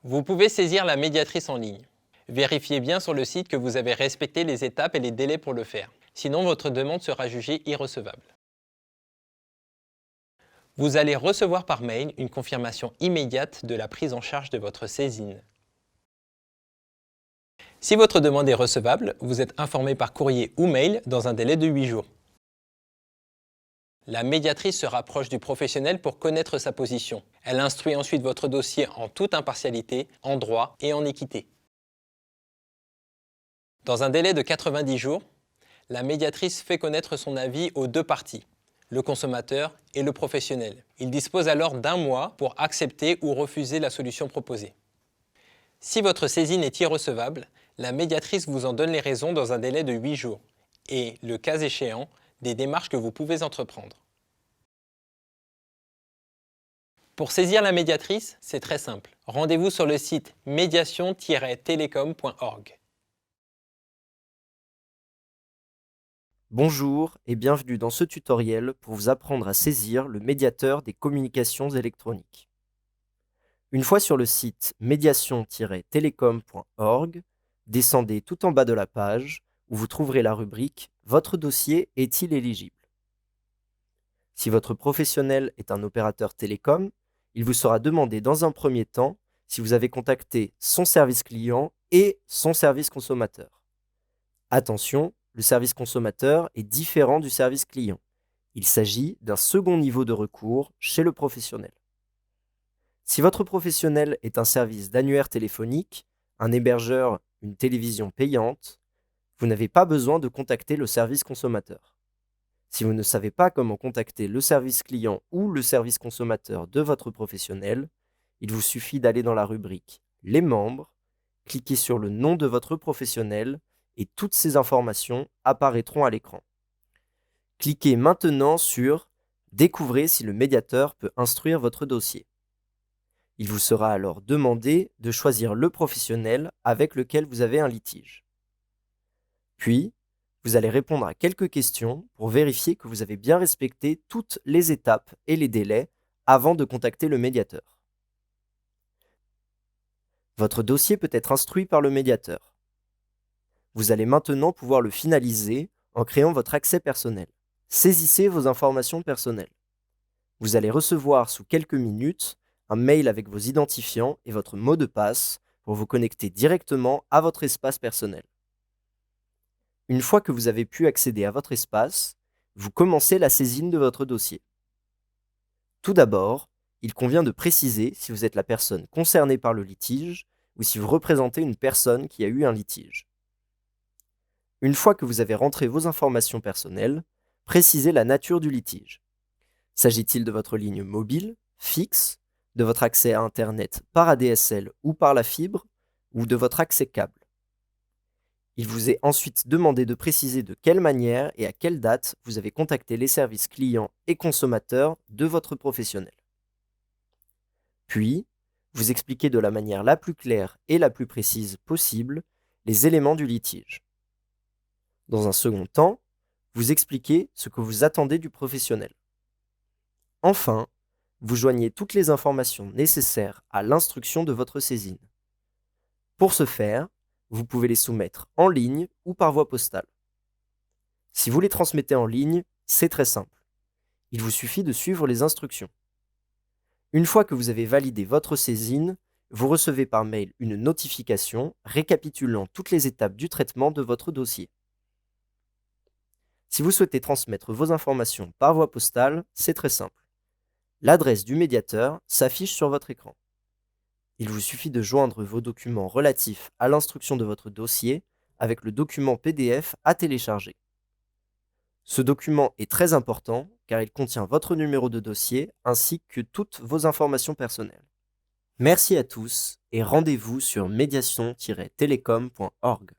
Vous pouvez saisir la médiatrice en ligne. Vérifiez bien sur le site que vous avez respecté les étapes et les délais pour le faire. Sinon, votre demande sera jugée irrecevable. Vous allez recevoir par mail une confirmation immédiate de la prise en charge de votre saisine. Si votre demande est recevable, vous êtes informé par courrier ou mail dans un délai de 8 jours. La médiatrice se rapproche du professionnel pour connaître sa position. Elle instruit ensuite votre dossier en toute impartialité, en droit et en équité. Dans un délai de 90 jours, la médiatrice fait connaître son avis aux deux parties, le consommateur et le professionnel. Il dispose alors d'un mois pour accepter ou refuser la solution proposée. Si votre saisine est irrecevable, la médiatrice vous en donne les raisons dans un délai de 8 jours et, le cas échéant, des démarches que vous pouvez entreprendre. Pour saisir la médiatrice, c'est très simple. Rendez-vous sur le site médiation-telecom.org. Bonjour et bienvenue dans ce tutoriel pour vous apprendre à saisir le médiateur des communications électroniques. Une fois sur le site médiation-telecom.org, descendez tout en bas de la page où vous trouverez la rubrique « Votre dossier est-il éligible ?». Si votre professionnel est un opérateur télécom, il vous sera demandé dans un premier temps si vous avez contacté son service client et son service consommateur. Attention, le service consommateur est différent du service client. Il s'agit d'un second niveau de recours chez le professionnel. Si votre professionnel est un service d'annuaire téléphonique, un hébergeur, une télévision payante, vous n'avez pas besoin de contacter le service consommateur. Si vous ne savez pas comment contacter le service client ou le service consommateur de votre professionnel, il vous suffit d'aller dans la rubrique « Les membres », cliquer sur le nom de votre professionnel et toutes ces informations apparaîtront à l'écran. Cliquez maintenant sur « Découvrez si le médiateur peut instruire votre dossier ». Il vous sera alors demandé de choisir le professionnel avec lequel vous avez un litige. Puis, vous allez répondre à quelques questions pour vérifier que vous avez bien respecté toutes les étapes et les délais avant de contacter le médiateur. Votre dossier peut être instruit par le médiateur. Vous allez maintenant pouvoir le finaliser en créant votre accès personnel. Saisissez vos informations personnelles. Vous allez recevoir sous quelques minutes un mail avec vos identifiants et votre mot de passe pour vous connecter directement à votre espace personnel. Une fois que vous avez pu accéder à votre espace, vous commencez la saisine de votre dossier. Tout d'abord, il convient de préciser si vous êtes la personne concernée par le litige ou si vous représentez une personne qui a eu un litige. Une fois que vous avez rentré vos informations personnelles, précisez la nature du litige. S'agit-il de votre ligne mobile, fixe, de votre accès à Internet par ADSL ou par la fibre, ou de votre accès câble? Il vous est ensuite demandé de préciser de quelle manière et à quelle date vous avez contacté les services clients et consommateurs de votre professionnel. Puis, vous expliquez de la manière la plus claire et la plus précise possible les éléments du litige. Dans un second temps, vous expliquez ce que vous attendez du professionnel. Enfin, vous joignez toutes les informations nécessaires à l'instruction de votre saisine. Pour ce faire, vous pouvez les soumettre en ligne ou par voie postale. Si vous les transmettez en ligne, c'est très simple. Il vous suffit de suivre les instructions. Une fois que vous avez validé votre saisine, vous recevez par mail une notification récapitulant toutes les étapes du traitement de votre dossier. Si vous souhaitez transmettre vos informations par voie postale, c'est très simple. L'adresse du médiateur s'affiche sur votre écran. Il vous suffit de joindre vos documents relatifs à l'instruction de votre dossier avec le document PDF à télécharger. Ce document est très important car il contient votre numéro de dossier ainsi que toutes vos informations personnelles. Merci à tous et rendez-vous sur médiation-telecom.org.